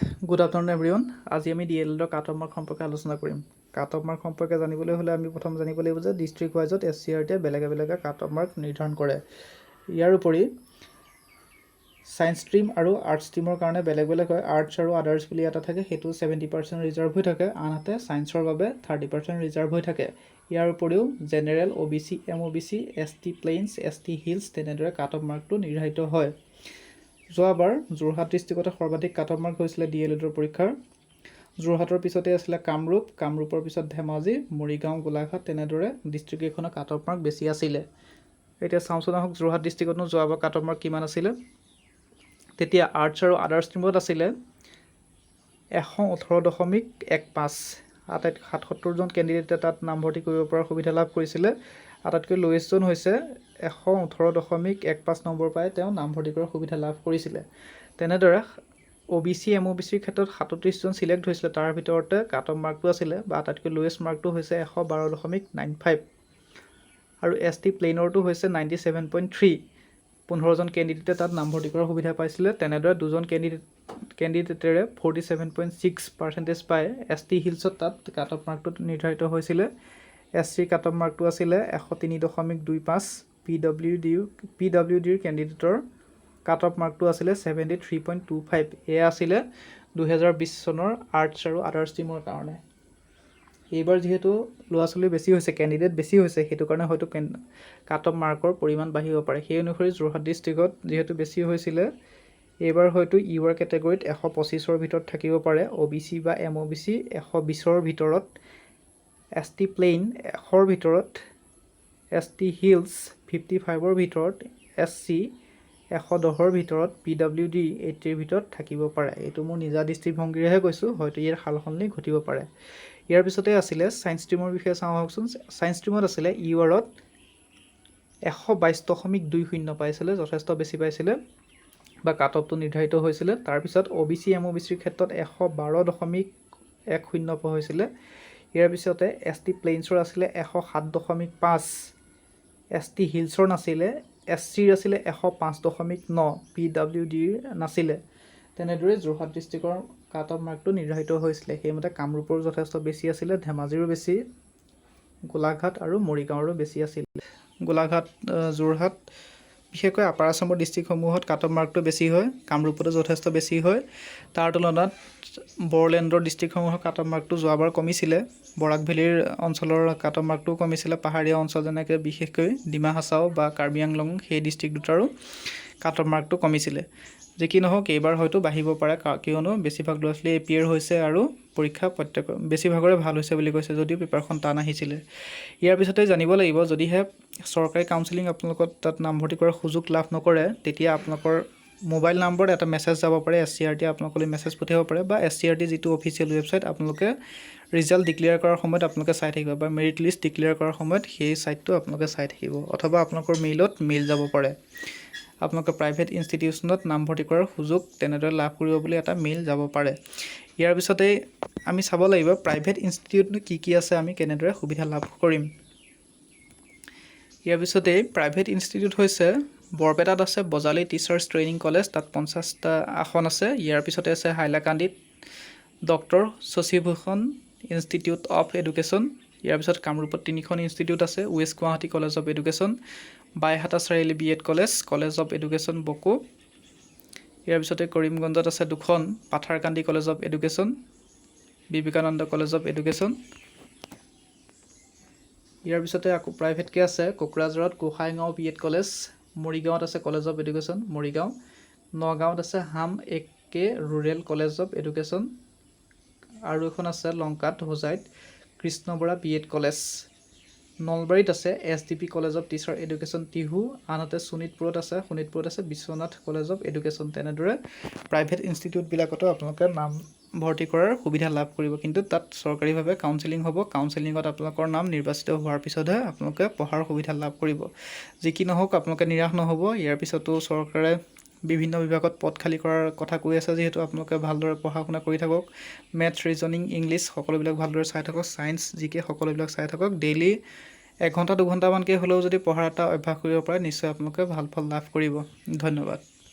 Good afternoon everyone. আজি আমি ডিএলএডৰ cut off mark সম্পৰ্কে আলোচনা কৰিম। কাট অফ মাৰ্ক সম্পৰ্কে জানিবলৈ হলে আমি প্ৰথম জানিব লাগিব যে ডিস্ট্ৰিক্ট ওয়াইজত SCERT বেলেগে বেলেগে কাট অফ মাৰ্ক নিৰ্ধাৰণ কৰে। ইয়াৰ উপৰি সায়েন্স ষ্ট্ৰীম আৰু আৰ্টছ ষ্ট্ৰীমৰ কাৰণে বেলেগ বেলেগ হয়। আৰ্টছ আৰু আদাৰ্ছ বুলি এটা থাকে, সেইটো 70% ৰিজাৰ্ভ হৈ থাকে, আনহাতে সায়েন্সৰ বাবে 30% ৰিজাৰ্ভ হৈ থাকে। ইয়াৰ উপৰিও general, OBC, MOBC, ST plains, ST hills তেনেদৰে কাট অফ মাৰ্কটো নিৰ্ধাৰিত হয়। যোৱাবাৰ যোৰহাট ডিষ্ট্ৰিক্টতে সৰ্বাধিক কাট অফ মাৰ্ক হৈছিলে ডিএলএডৰ পৰীক্ষাৰ। যোৰহাটৰ পিছতে আছিলে কামৰূপ, কামৰূপৰ পিছত ধেমাজি, মৰিগাঁও, গোলাঘাট তেনেদৰে ডিষ্ট্ৰিক্ট কেইখনৰ কাট অফ মাৰ্ক বেছি আছিলে। এতিয়া চাওঁচোন আহক যোৰহাট ডিষ্ট্ৰিক্টতনো যোৱাবাৰ কাট অফ মাৰ্ক কিমান আছিলে। তেতিয়া আৰ্টছ আৰু আদাৰ্ছ ষ্ট্ৰীমত আছিলে 118.15। আটাইতকৈ 77জন কেণ্ডিডেটে তাত নামভৰ্তি কৰিব পৰাৰ সুবিধা লাভ কৰিছিলে। আটাইতকৈ লোৱেষ্টজন হৈছে 118.15 নম্বৰ পাই তেওঁ নামভৰ্তি কৰাৰ সুবিধা লাভ কৰিছিলে। তেনেদৰে OBC, MOBC ক্ষেত্ৰত 37জন সিলেক্ট হৈছিলে, তাৰ ভিতৰতে কাট অফ মাৰ্কটো আছিলে বা আটাইতকৈ লোৱেষ্ট মাৰ্কটো হৈছে 112.95 আৰু ST প্লেইনৰটো হৈছে 97.3। 15জন কেণ্ডিডেটে তাত নামভৰ্তি কৰাৰ সুবিধা পাইছিলে। তেনেদৰে দুজন কেণ্ডিডেটেৰে 47.6% পায় ST হিলছত তাত কাট অফ মাৰ্কটো নিৰ্ধাৰিত হৈছিলে। SC কাট অফ মাৰ্কটো আছিলে 103.25। PWDৰ কেণ্ডিডেটৰ কাট অফ মাৰ্কটো আছিলে 73.25। এয়া আছিলে 2020 চনৰ আৰ্টছ আৰু আদাৰ ষ্ট্ৰীমৰ কাৰণে। এইবাৰ যিহেতু ল'ৰা ছোৱালী বেছি হৈছে, কেণ্ডিডেট বেছি হৈছে, সেইটো কাৰণে হয়তো কাট অফ মাৰ্কৰ পৰিমাণ বাঢ়িব পাৰে। সেই অনুসৰি যোৰহাট ডিষ্ট্ৰিক্টত যিহেতু বেছি হৈছিলে, এইবাৰ হয়তো ইউআৰ কেটেগৰীত 125ৰ ভিতৰত থাকিব পাৰে, OBC বা MOBC 120ৰ ভিতৰত, ST প্লেইন 100ৰ ভিতৰত, ST হিলছ 55ৰ ভিতৰত, SC 110ৰ ভিতৰত, PWD 80ৰ ভিতৰত থাকিব পাৰে। এইটো মোৰ নিজা দৃষ্টিভংগীৰেহে কৈছোঁ, হয়তো ইয়াৰ সালসলনি ঘটিব পাৰে। ইয়াৰ পিছতে আছিলে ছায়েন্স ষ্ট্ৰীমৰ বিষয়ে চাওঁ আহকচোন। ছায়েন্স ষ্ট্ৰীমত আছিলে ইউআৰত 122.20 পাইছিলে, যথেষ্ট বেছি পাইছিলে বা কাট অফটো নিৰ্ধাৰিত হৈছিলে। তাৰপিছত OBC, MOBCৰ ক্ষেত্ৰত 112.10 পোৱা হৈছিলে। ইয়াৰ পিছতে ST প্লেইনছৰ আছিলে 107.5, ST হিলছৰ নাছিলে, SCৰ আছিলে 105.9, PWDৰ নাছিলে। তেনেদৰে যোৰহাট ডিষ্ট্ৰিক্টৰ কাট অফ মাৰ্কটো নিৰ্ধাৰিত হৈছিলে। সেইমতে কামৰূপৰ যথেষ্ট বেছি আছিলে, ধেমাজিৰো বেছি, গোলাঘাট আৰু মৰিগাঁৱৰো বেছি আছিল। গোলাঘাট, যোৰহাট, বিশেষকৈ আপাৰ আছামৰ ডিষ্ট্ৰিক্টসমূহত কাট অফ মাৰ্কটো বেছি হয়, কামৰূপতো যথেষ্ট বেছি হয়। তাৰ তুলনাত বড়োলেণ্ডৰ ডিষ্ট্ৰিক্টসমূহৰ কাট অফ মাৰ্কটো যোৱাবাৰ কমিছিলে। বৰাক ভেলীৰ অঞ্চলৰ কাট অফ মাৰ্কটোও কমিছিলে। পাহাৰীয়া অঞ্চল যেনেকৈ বিশেষকৈ ডিমা হাছাও বা কাৰ্বি আংলং, সেই ডিষ্ট্ৰিক্ট দুটাৰো কাট অফ মাৰ্কটো কমিছিলে। যি কি নহওক এইবাৰ হয়তো বাঢ়িব পাৰে, কিয়নো বেছিভাগ ল'ৰা ছোৱালী এপিয়াৰ হৈছে আৰু পৰীক্ষা বেছিভাগৰে ভাল হৈছে বুলি কৈছে, যদিও পেপাৰখন টান আহিছিলে। ইয়াৰ পিছতে জানিব লাগিব, যদিহে চৰকাৰী কাউন্সেলিং আপোনালোকৰ তাত নামভৰ্তি কৰাৰ সুযোগ লাভ নকৰে, তেতিয়া আপোনালোকৰ মোবাইল নম্বৰত এটা মেছেজ যাব পাৰে, SCERT আপোনালোকলৈ মেছেজ পঠিয়াব পাৰে, বা SCERT যিটো অফিচিয়েল ৱেবছাইট, আপোনালোকে ৰিজাল্ট ডিক্লেয়াৰ কৰাৰ সময়ত আপোনালোকে চাই থাকিব, বা মেৰিট লিষ্ট ডিক্লেয়াৰ কৰাৰ সময়ত সেই ছাইটটো আপোনালোকে চাই থাকিব, অথবা আপোনালোকৰ মেইল যাব পাৰে। আপোনালোকে প্ৰাইভেট ইনষ্টিটিউশ্যনত নামভৰ্তি কৰাৰ সুযোগ তেনেদৰে লাভ কৰিব বুলি এটা মেইল যাব পাৰে। ইয়াৰ পিছতেই আমি চাব লাগিব প্ৰাইভেট ইনষ্টিটিউটনো কি আছে, আমি কেনেদৰে সুবিধা লাভ কৰিম। ইয়াৰ পিছতেই প্ৰাইভেট ইনষ্টিটিউট হৈছে বৰপেটাত আছে বজালী টিচাৰ্ছ ট্ৰেইনিং কলেজ, তাত 50টা আসন আছে। ইয়াৰ পিছতে আছে হাইলাকান্দিত doctor Shashibhushan institute of education. ইয়াৰ পিছত কামৰূপত 3খন ইনষ্টিটিউট আছে, west Guwahati college of education, Baihata Chariali BEd college of education Boko. ইয়াৰ পিছতে কৰিমগঞ্জত আছে 2খন, Patharkandi college of education, Vivekananda college of education. ইয়াৰ পিছতে আকৌ প্ৰাইভেটকৈ আছে কোকৰাঝাৰত গোহাঁইগাঁও BEd কলেজ, মৰিগাঁৱত আছে কলেজ অফ এডুকেশ্যন মৰিগাঁও, নগাঁৱত আছে হাম AK rural college of education, আৰু এখন আছে লংকাত হোজাইত কৃষ্ণ বৰা BEd কলেজ। নলবাৰীত আছে SDP college of teacher education Tihu, আনহাতে শোণিতপুৰত আছে বিশ্বনাথ কলেজ অফ এডুকেশ্যন। তেনেদৰে প্ৰাইভেট ইনষ্টিটিউটবিলাকতো আপোনালোকে নামভৰ্তি কৰাৰ সুবিধা লাভ কৰিব, কিন্তু তাত চৰকাৰীভাৱে কাউন্সেলিং হ'ব। কাউন্সেলিঙত আপোনালোকৰ নাম নিৰ্বাচিত হোৱাৰ পিছতহে আপোনালোকে পঢ়াৰ সুবিধা লাভ কৰিব। যি কি নহওক আপোনালোকে নিৰাশ নহ'ব। ইয়াৰ পিছতো চৰকাৰে বিভিন্ন বিভাগত পদ খালী কৰাৰ কথা কৈ আছে, যিহেতু আপোনালোকে ভালদৰে পঢ়া শুনা কৰি থাকক। মেথছ, ৰিজনিং, ইংলিছ সকলোবিলাক ভালদৰে চাই থাকক, ছায়েন্স, GK সকলোবিলাক চাই থাকক। ডেইলি 1 ঘণ্টা 2 ঘণ্টামানকৈ হ'লেও যদি পঢ়াৰ এটা অভ্যাস কৰিব পাৰে, নিশ্চয় আপোনালোকে ভাল ফল লাভ কৰিব। ধন্যবাদ।